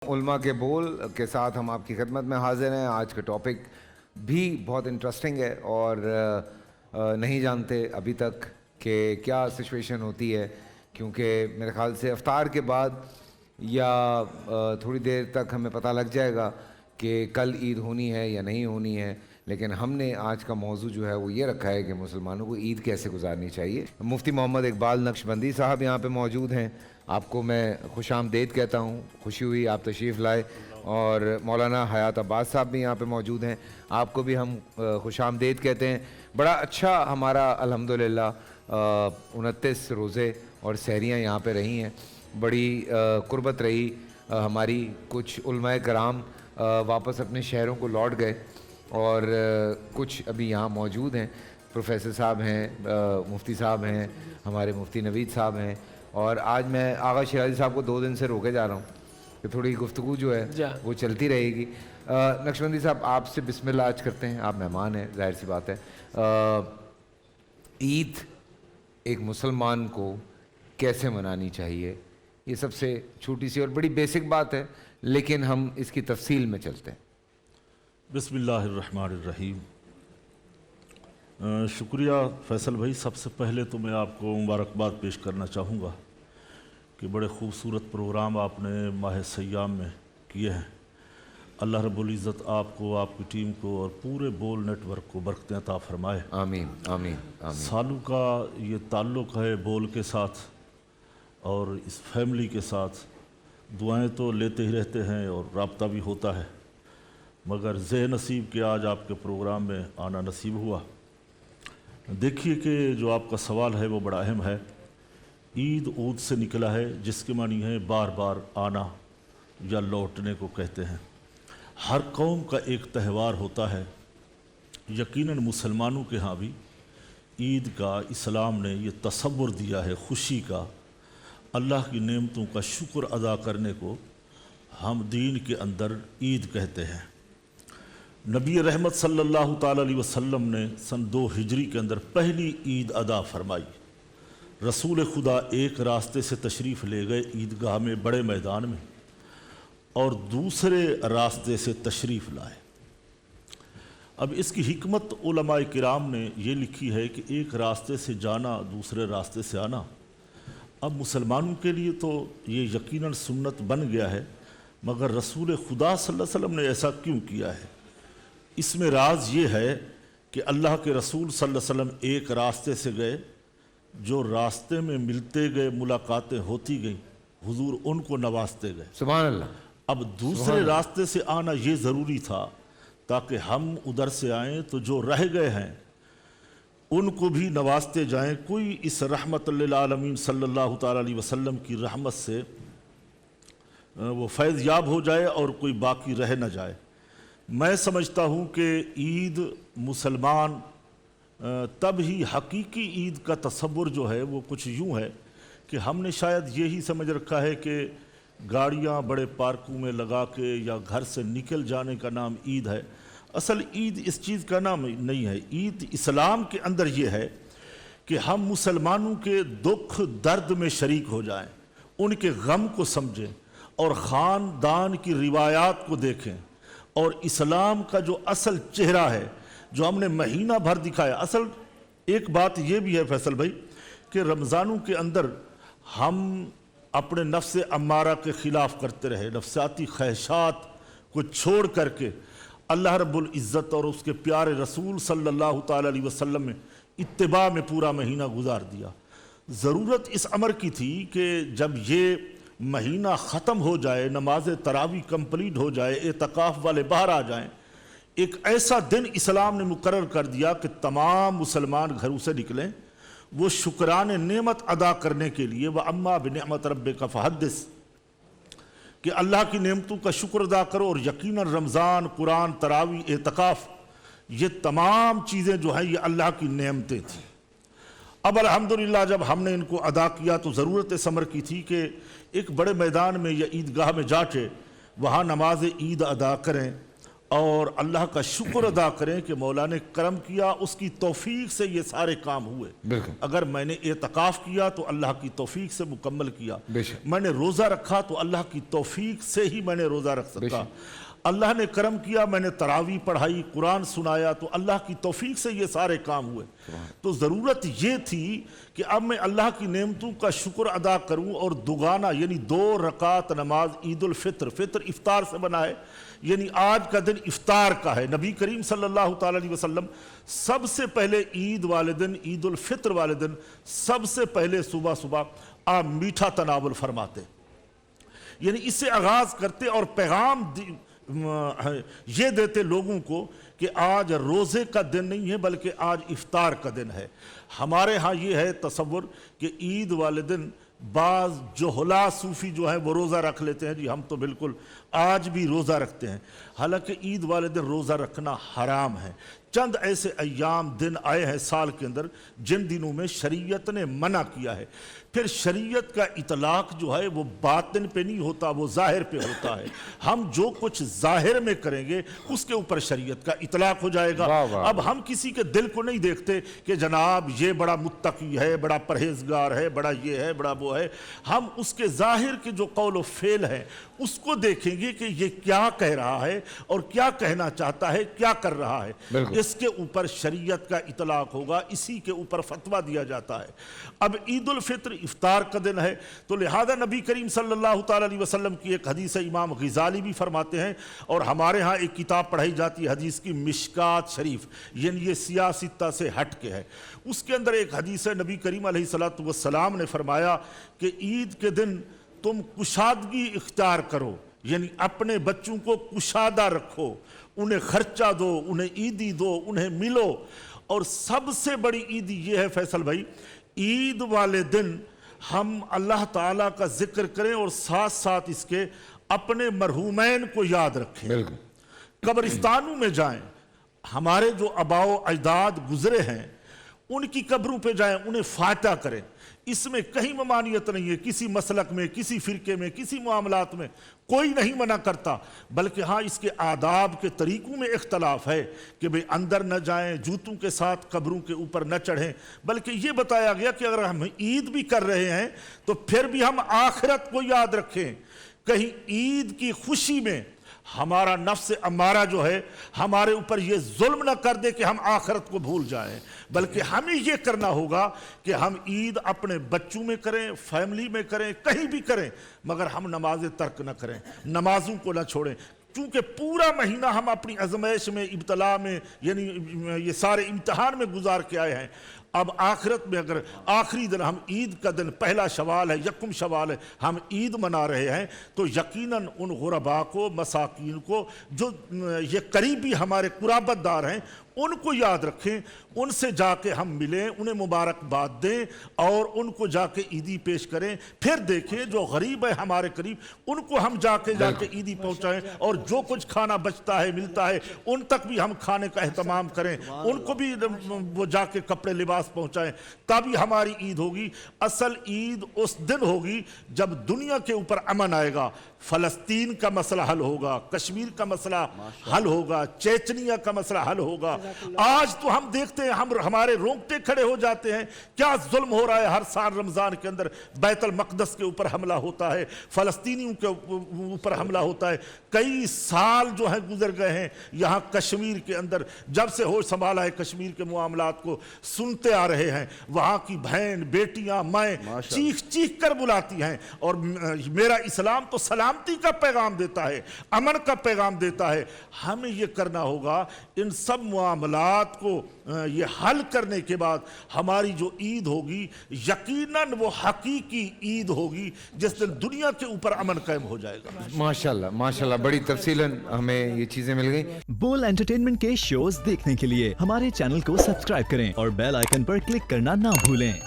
علماء کے بول کے ساتھ ہم آپ کی خدمت میں حاضر ہیں۔ آج کا ٹاپک بھی بہت انٹرسٹنگ ہے اور نہیں جانتے ابھی تک کہ کیا سچویشن ہوتی ہے، کیونکہ میرے خیال سے افطار کے بعد یا تھوڑی دیر تک ہمیں پتہ لگ جائے گا کہ کل عید ہونی ہے یا نہیں ہونی ہے۔ لیکن ہم نے آج کا موضوع جو ہے وہ یہ رکھا ہے کہ مسلمانوں کو عید کیسے گزارنی چاہیے۔ مفتی محمد اقبال نقشبندی صاحب یہاں پہ موجود ہیں، آپ کو میں خوش آمدید کہتا ہوں، خوشی ہوئی آپ تشریف لائے۔ اور مولانا حیات عباس صاحب بھی یہاں پہ موجود ہیں، آپ کو بھی ہم خوش آمدید کہتے ہیں۔ بڑا اچھا ہمارا الحمدللہ 29 روزے اور سحریاں یہاں پہ رہی ہیں، بڑی قربت رہی ہماری۔ کچھ علماء کرام واپس اپنے شہروں کو لوٹ گئے اور کچھ ابھی یہاں موجود ہیں۔ پروفیسر صاحب ہیں، مفتی صاحب ہیں، ہمارے مفتی نوید صاحب ہیں، اور آج میں آغا شیرازی صاحب کو 2 دن سے روکے جا رہا ہوں کہ تھوڑی گفتگو جو ہے وہ چلتی رہے گی۔ نقشبندی صاحب آپ سے بسم اللہ آج کرتے ہیں، آپ مہمان ہیں، ظاہر سی بات ہے۔ عید ایک مسلمان کو کیسے منانی چاہیے، یہ سب سے چھوٹی سی اور بڑی بیسک بات ہے، لیکن ہم اس کی تفصیل میں چلتے ہیں۔ بسم اللہ الرحمن الرحیم۔ شکریہ فیصل بھائی، سب سے پہلے تو میں آپ کو مبارکباد پیش کرنا چاہوں گا کہ بڑے خوبصورت پروگرام آپ نے ماہ سیام میں کیے ہیں۔ اللہ رب العزت آپ کو، آپ کی ٹیم کو اور پورے بول نیٹ ورک کو برکتیں عطا فرمائے۔ آمین آمین آمین۔ سالوں کا یہ تعلق ہے بول کے ساتھ اور اس فیملی کے ساتھ، دعائیں تو لیتے ہی رہتے ہیں اور رابطہ بھی ہوتا ہے، مگر زہ نصیب کہ آج آپ کے پروگرام میں آنا نصیب ہوا۔ دیکھیے کہ جو آپ کا سوال ہے وہ بڑا اہم ہے۔ عید عود سے نکلا ہے، جس کے معنی ہے بار بار آنا یا لوٹنے کو کہتے ہیں۔ ہر قوم کا ایک تہوار ہوتا ہے، یقیناً مسلمانوں کے ہاں بھی عید کا اسلام نے یہ تصور دیا ہے، خوشی کا، اللہ کی نعمتوں کا شکر ادا کرنے کو ہم دین کے اندر عید کہتے ہیں۔ نبی رحمت صلی اللہ تعالیٰ علیہ وسلم نے سن 2 ہجری کے اندر پہلی عید ادا فرمائی۔ رسول خدا ایک راستے سے تشریف لے گئے عیدگاہ میں، بڑے میدان میں، اور دوسرے راستے سے تشریف لائے۔ اب اس کی حکمت علماء کرام نے یہ لکھی ہے کہ ایک راستے سے جانا، دوسرے راستے سے آنا، اب مسلمانوں کے لیے تو یہ یقیناً سنت بن گیا ہے، مگر رسول خدا صلی اللہ علیہ وسلم نے ایسا کیوں کیا ہے؟ اس میں راز یہ ہے کہ اللہ کے رسول صلی اللہ علیہ وسلم ایک راستے سے گئے، جو راستے میں ملتے گئے، ملاقاتیں ہوتی گئیں، حضور ان کو نوازتے گئے۔ سبحان اللہ۔ اب دوسرے راستے سے آنا یہ ضروری تھا تاکہ ہم ادھر سے آئیں تو جو رہ گئے ہیں ان کو بھی نوازتے جائیں، کوئی اس رحمت للعالمین صلی اللہ تعالیٰ علیہ وسلم کی رحمت سے وہ فیض یاب ہو جائے اور کوئی باقی رہ نہ جائے۔ میں سمجھتا ہوں کہ عید مسلمان تب ہی حقیقی عید کا تصور جو ہے وہ کچھ یوں ہے کہ ہم نے شاید یہی سمجھ رکھا ہے کہ گاڑیاں بڑے پارکوں میں لگا کے یا گھر سے نکل جانے کا نام عید ہے۔ اصل عید اس چیز کا نام نہیں ہے۔ عید اسلام کے اندر یہ ہے کہ ہم مسلمانوں کے دکھ درد میں شریک ہو جائیں، ان کے غم کو سمجھیں اور خاندان کی روایات کو دیکھیں، اور اسلام کا جو اصل چہرہ ہے جو ہم نے مہینہ بھر دکھایا۔ اصل ایک بات یہ بھی ہے فیصل بھائی کہ رمضانوں کے اندر ہم اپنے نفس امارہ کے خلاف کرتے رہے، نفسیاتی خواہشات کو چھوڑ کر کے اللہ رب العزت اور اس کے پیارے رسول صلی اللہ تعالیٰ علیہ وسلم میں اتباع میں پورا مہینہ گزار دیا۔ ضرورت اس امر کی تھی کہ جب یہ مہینہ ختم ہو جائے، نماز تراویح کمپلیٹ ہو جائے، اعتکاف والے باہر آ جائیں، ایک ایسا دن اسلام نے مقرر کر دیا کہ تمام مسلمان گھروں سے نکلیں، وہ شکران نعمت ادا کرنے کے لیے۔ وَأَمَّا بِنِعْمَةِ رَبِّكَ فَحَدِّثْ، کہ اللہ کی نعمتوں کا شکر ادا کرو۔ اور یقیناً رمضان، قرآن، تراویح، اعتکاف، یہ تمام چیزیں جو ہیں یہ اللہ کی نعمتیں تھیں۔ اب الحمدللہ جب ہم نے ان کو ادا کیا تو ضرورت اس امر کی تھی کہ ایک بڑے میدان میں یا عیدگاہ میں جا کے وہاں نماز عید ادا کریں اور اللہ کا شکر ادا کریں کہ مولا نے کرم کیا, اس کی توفیق سے یہ سارے کام ہوئے. بالکل. اگر میں نے اعتکاف کیا تو اللہ کی توفیق سے مکمل کیا, بے شک. میں نے روزہ رکھا تو اللہ کی توفیق سے ہی میں نے روزہ رکھ سکا. اللہ نے کرم کیا, میں نے تراویح پڑھائی, قرآن سنایا تو اللہ کی توفیق سے یہ سارے کام ہوئے. تو ضرورت یہ تھی کہ اب میں اللہ کی نعمتوں کا شکر ادا کروں اور دوگانا یعنی 2 رکعت نماز عید الفطر, فطر افطار سے بنا ہے, یعنی آج کا دن افطار کا ہے. نبی کریم صلی اللہ تعالی علیہ وسلم سب سے پہلے عید والے دن, عید الفطر والے دن سب سے پہلے صبح صبح آپ میٹھا تناول فرماتے, یعنی اس سے آغاز کرتے اور پیغام یہ دیتے لوگوں کو کہ آج روزے کا دن نہیں ہے بلکہ آج افطار کا دن ہے. ہمارے ہاں یہ ہے تصور کہ عید والے دن بعض جہلا صوفی جو ہیں وہ روزہ رکھ لیتے ہیں, جی ہم تو بالکل آج بھی روزہ رکھتے ہیں, حالانکہ عید والے دن روزہ رکھنا حرام ہے. چند ایسے ایام دن آئے ہیں سال کے اندر جن دنوں میں شریعت نے منع کیا ہے. پھر شریعت کا اطلاق جو ہے وہ باطن پہ نہیں ہوتا, وہ ظاہر پہ ہوتا ہے. ہم جو کچھ ظاہر میں کریں گے اس کے اوپر شریعت کا اطلاق ہو جائے گا. اب ہم کسی کے دل کو نہیں دیکھتے کہ جناب یہ بڑا متقی ہے, بڑا پرہیزگار ہے, بڑا یہ ہے, بڑا وہ ہے. ہم اس کے ظاہر کے جو قول و فعل ہے اس کو دیکھیں گے کہ یہ کیا کہہ رہا ہے اور کیا کہنا چاہتا ہے, کیا کر رہا ہے. اس کے اوپر شریعت کا اطلاق ہوگا, اسی کے اوپر فتویٰ دیا جاتا ہے. اب عید الفطر افطار کا دن ہے تو لہذا نبی کریم صلی اللہ تعالی علیہ وسلم کی ایک حدیث ہے, امام غزالی بھی فرماتے ہیں اور ہمارے ہاں ایک کتاب پڑھائی جاتی ہے حدیث کی, مشکات شریف, یعنی یہ سیاستہ سے ہٹ کے ہے. اس کے اندر ایک حدیث ہے, نبی کریم علیہ السلام نے فرمایا کہ عید کے دن تم کشادگی اختیار کرو, یعنی اپنے بچوں کو کشادہ رکھو, انہیں خرچہ دو, انہیں عیدی دو, انہیں ملو. اور سب سے بڑی عید یہ ہے فیصل بھائی, عید والے دن ہم اللہ تعالیٰ کا ذکر کریں اور ساتھ ساتھ اس کے اپنے مرحومین کو یاد رکھیں. قبرستانوں میں جائیں, ہمارے جو آباء و اجداد گزرے ہیں ان کی قبروں پہ جائیں, انہیں فاتحہ کریں. اس میں کہیں ممانعت نہیں ہے, کسی مسلک میں, کسی فرقے میں, کسی معاملات میں کوئی نہیں منع کرتا, بلکہ ہاں اس کے آداب کے طریقوں میں اختلاف ہے کہ بھئی اندر نہ جائیں, جوتوں کے ساتھ قبروں کے اوپر نہ چڑھیں. بلکہ یہ بتایا گیا کہ اگر ہم عید بھی کر رہے ہیں تو پھر بھی ہم آخرت کو یاد رکھیں. کہیں عید کی خوشی میں ہمارا نفس امارہ جو ہے ہمارے اوپر یہ ظلم نہ کر دے کہ ہم آخرت کو بھول جائیں, بلکہ ہمیں یہ کرنا ہوگا کہ ہم عید اپنے بچوں میں کریں, فیملی میں کریں, کہیں بھی کریں, مگر ہم نمازیں ترک نہ کریں, نمازوں کو نہ چھوڑیں. چونکہ پورا مہینہ ہم اپنی آزمائش میں, ابتلا میں, یعنی یہ سارے امتحان میں گزار کے آئے ہیں. اب آخرت میں اگر آخری دن ہم عید کا دن پہلا شوال ہے, یکم شوال ہے, ہم عید منا رہے ہیں تو یقیناً ان غرباء کو, مساکین کو, جو یہ قریبی ہمارے قرابت دار ہیں ان کو یاد رکھیں, ان سے جا کے ہم ملیں, انہیں مبارکباد دیں اور ان کو جا کے عیدی پیش کریں. پھر دیکھیں جو غریب ہے ہمارے قریب ان کو ہم جا کے عیدی پہنچائیں, اور جو کچھ کھانا بچتا ہے ملتا ہے ان تک بھی ہم کھانے کا اہتمام کریں, ان کو بھی وہ جا کے کپڑے لباس پہنچائیں, تبھی ہماری عید ہوگی. اصل عید اس دن ہوگی جب دنیا کے اوپر امن آئے گا, فلسطین کا مسئلہ حل ہوگا, کشمیر کا مسئلہ حل ہوگا, چیچنیا کا مسئلہ حل ہوگا. آج تو ہم دیکھتے ہیں, ہمارے رونگٹے کھڑے ہو جاتے ہیں, کیا ظلم ہو رہا ہے. ہر سال رمضان کے اندر بیت المقدس کے اوپر حملہ ہوتا ہے, فلسطینیوں کے اوپر حملہ ہوتا ہے. کئی سال جو ہیں گزر گئے ہیں یہاں کشمیر کے اندر, جب سے ہوش سنبھالا ہے کشمیر کے معاملات کو سنتے آ رہے ہیں. وہاں کی بہن, بیٹیاں, مائیں چیخ چیخ کر بلاتی ہیں, اور میرا اسلام تو سلامتی کا پیغام دیتا ہے, امن کا پیغام دیتا ہے. ہمیں یہ کرنا ہوگا, ان سب معاملات کو یہ حل کرنے کے بعد ہماری جو عید ہوگی یقیناً وہ حقیقی عید ہوگی جس دن دنیا کے اوپر امن قائم ہو جائے گا. ماشاءاللہ ماشاءاللہ, بڑی تفصیلاً ہمیں یہ چیزیں مل گئی. بول انٹرٹینمنٹ کے شوز دیکھنے کے لیے ہمارے چینل کو سبسکرائب کریں اور بیل آئیکن پر کلک کرنا نہ بھولیں.